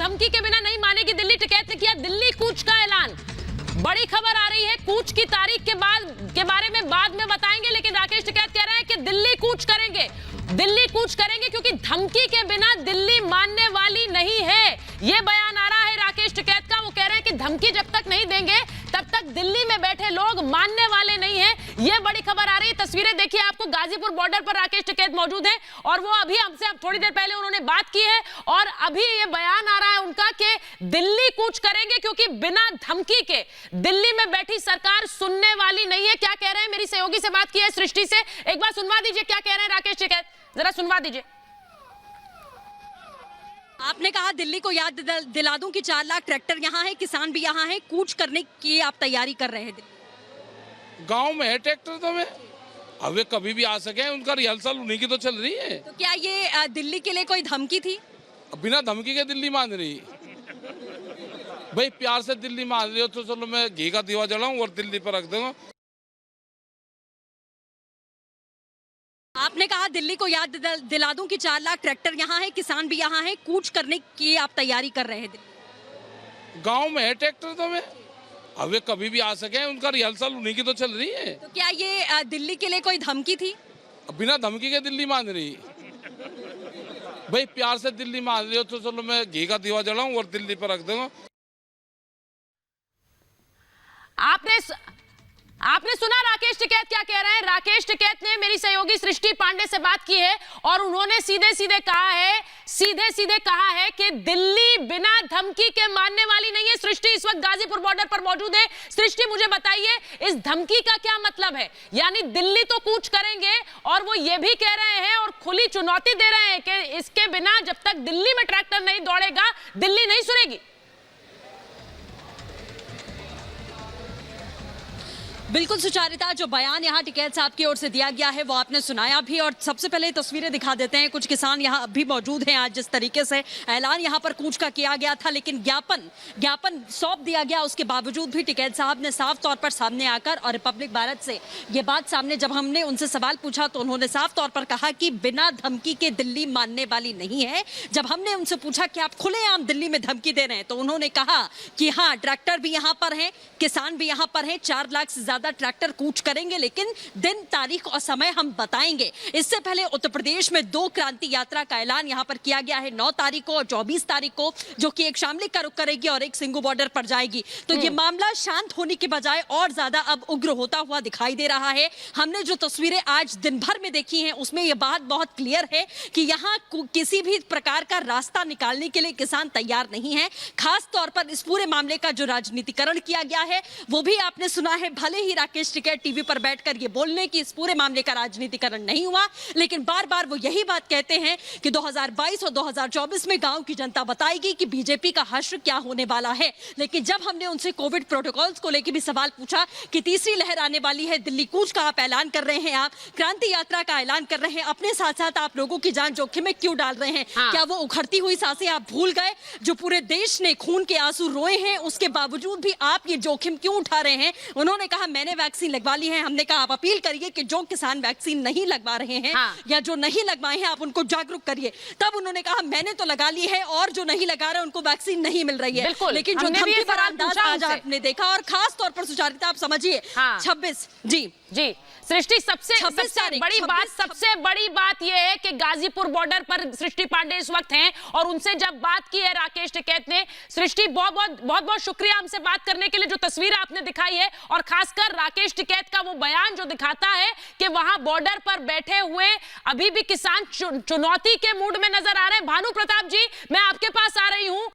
धमकी के बिना नहीं मानेगी दिल्ली। टिकैत ने किया दिल्ली कूच का ऐलान। बड़ी खबर आ रही है, कूच की तारीख के बारे में बाद में बताएंगे, लेकिन राकेश टिकैत कह रहे हैं कि दिल्ली कूच करेंगे, दिल्ली कूच करेंगे, क्योंकि धमकी के बिना दिल्ली मानने वाली नहीं है। यह बयान आ रहा है राकेश टिकैत का। वो कह रहे हैं कि धमकी जब तक नहीं देंगे तब तक दिल्ली में बैठे लोग मानने वाले नहीं हैं। यह बड़ी खबर आ रही है। तस्वीरें देखिए आपको, गाजीपुर बॉर्डर पर राकेश टिकैत मौजूद है और वो अभी हमसे थोड़ी देर पहले उन्होंने बात की है और अभी ये बयान आ रहा है उनका कि दिल्ली कूच करेंगे, क्योंकि बिना धमकी के दिल्ली में बैठी सरकार सुनने वाली नहीं है। क्या कह रहे हैं, मेरी सहयोगी से बात की है सृष्टि से, एक बार सुनवा दीजिए क्या कह रहे हैं राकेश टिकैत, जरा सुनवा दीजिए। आपने कहा दिल्ली को याद दिला दूं कि 4 लाख ट्रैक्टर यहाँ है, किसान भी यहाँ है, कूच करने की आप तैयारी कर रहे हैं। गांव में है ट्रैक्टर तो में अब वे कभी भी आ सके, उनका रिहर्सल उन्हीं की तो चल रही है। तो क्या ये दिल्ली के लिए कोई धमकी थी? बिना धमकी के दिल्ली मान रही भाई, प्यार से दिल्ली मान रही हो तो चलो मैं घी का दीवा जलाऊं और दिल्ली पर रख दूंगा। आपने कहा दिल्ली को याद दिला दूं कि 4 लाख ट्रैक्टर यहाँ है, किसान भी यहाँ है, कूच करने की आप तैयारी कर रहे हैं। गांव में है ट्रैक्टर तो में अब वे कभी भी आ सके, उनका रिहर्सल उन्हीं की तो चल रही है। तो क्या ये दिल्ली के लिए कोई धमकी थी? बिना धमकी के दिल्ली मान रही भाई, प्यार से दिल्ली मान रही हो तो चलो मैं घी का दीवा जलाऊं और दिल्ली पर रख दूंगा। आपने सुना राकेश टिकैत क्या कह रहे हैं। राकेश टिकैत ने मेरी सहयोगी सृष्टि पांडे से बात की है और उन्होंने सीधे सीधे कहा है कि दिल्ली बिना धमकी के मानने वाली नहीं है। सृष्टि इस वक्त गाजीपुर बॉर्डर पर मौजूद है। सृष्टि मुझे बताइए, इस धमकी का क्या मतलब है? यानी दिल्ली तो कूच करेंगे और वो ये भी कह रहे हैं और खुली चुनौती दे रहे हैं कि इसके बिना जब तक दिल्ली में ट्रैक्टर नहीं दौड़ेगा दिल्ली नहीं सुनेगी। बिल्कुल सुचारिता, जो बयान यहाँ टिकैत साहब की ओर से दिया गया है वो आपने सुनाया भी, और सबसे पहले तस्वीरें दिखा देते हैं। कुछ किसान यहाँ अब भी मौजूद हैं। आज जिस तरीके से ऐलान यहाँ पर कूच का किया गया था, लेकिन ज्ञापन सौंप दिया गया, उसके बावजूद भी टिकैत साहब ने साफ तौर पर सामने आकर और रिपब्लिक भारत से ये बात सामने जब हमने उनसे सवाल पूछा तो उन्होंने साफ तौर पर कहा कि बिना धमकी के दिल्ली मानने वाली नहीं है। जब हमने उनसे पूछा कि आप खुलेआम दिल्ली में धमकी दे रहे हैं तो उन्होंने कहा कि हाँ, ट्रैक्टर भी यहाँ पर हैं, किसान भी यहाँ पर हैं, 4 लाख से ज्यादा ट्रैक्टर कूच करेंगे, लेकिन दिन, तारीख और समय हम बताएंगे। इससे पहले उत्तर प्रदेश में 2 क्रांति यात्रा का ऐलान यहां पर किया गया है, 9 तारीख को और 24 तारीख को, जो कि एक शामली का रुख करेगी और एक सिंगू बॉर्डर पर जाएगी। तो ये मामला शांत होने की बजाय और ज्यादा अब उग्र होता हुआ दिखाई दे रहा है। हमने जो तस्वीरें आज दिन भर में देखी हैं उसमें यह बात बहुत क्लियर है कि यहाँ किसी भी प्रकार का रास्ता निकालने के लिए किसान तैयार नहीं है। खास तौर पर इस पूरे मामले का जो राजनीतिकरण किया गया है वो भी आपने सुना है। भले ही राकेश टिकैत टीवी पर बैठकर ये बोलने कि इस पूरे मामले का राजनीतिकरण नहीं हुआ, लेकिन बार बार वो यही बात कहते हैं कि 2022 और 2024 में गांव की जनता बताएगी कि बीजेपी का हश्र क्या होने वाला है। लेकिन जब हमने उनसे कोविड प्रोटोकॉल्स को लेकर भी सवाल पूछा कि तीसरी लहर आने वाली है, दिल्ली कूच का आप ऐलान कर रहे हैं, आप क्रांति यात्रा का ऐलान कर रहे हैं, अपने साथ साथ आप लोगों की जान जोखिम में क्यों डाल रहे हैं? क्या वो उखड़ती हुई सांसें आप भूल गए? जो पूरे देश ने खून के आंसू रोए हैं उसके बावजूद भी आप ये जोखिम क्यों उठा रहे हैं? उन्होंने कहा मैंने वैक्सीन लगवा ली है। हमने कहा आप अपील करिए कि जो किसान वैक्सीन नहीं लगवा रहे हैं या जो नहीं लगवाए हैं आप उनको जागरूक करिए। तब उन्होंने कहा मैंने तो लगा ली है और जो नहीं लगा रहे उनको वैक्सीन नहीं मिल रही है। लेकिन जो धमकी पर अंदाज आज आपने देखा, और खास तौर पर सुचारिता आप समझिए 26 जी सृष्टि सबसे बड़ी बात यह है कि गाजीपुर बॉर्डर पर सृष्टि पांडे इस वक्त हैं और उनसे जब बात की है राकेश टिकैत ने। सृष्टि बहुत शुक्रिया हमसे बात करने के लिए, जो तस्वीर आपने दिखाई है और खासकर राकेश टिकैत का वो बयान जो दिखाता है कि वहां बॉर्डर पर बैठे हुए अभी भी किसान चुनौती के मूड में नजर आ रहे हैं। भानु प्रताप जी, मैं आपके पास आ रही हूं।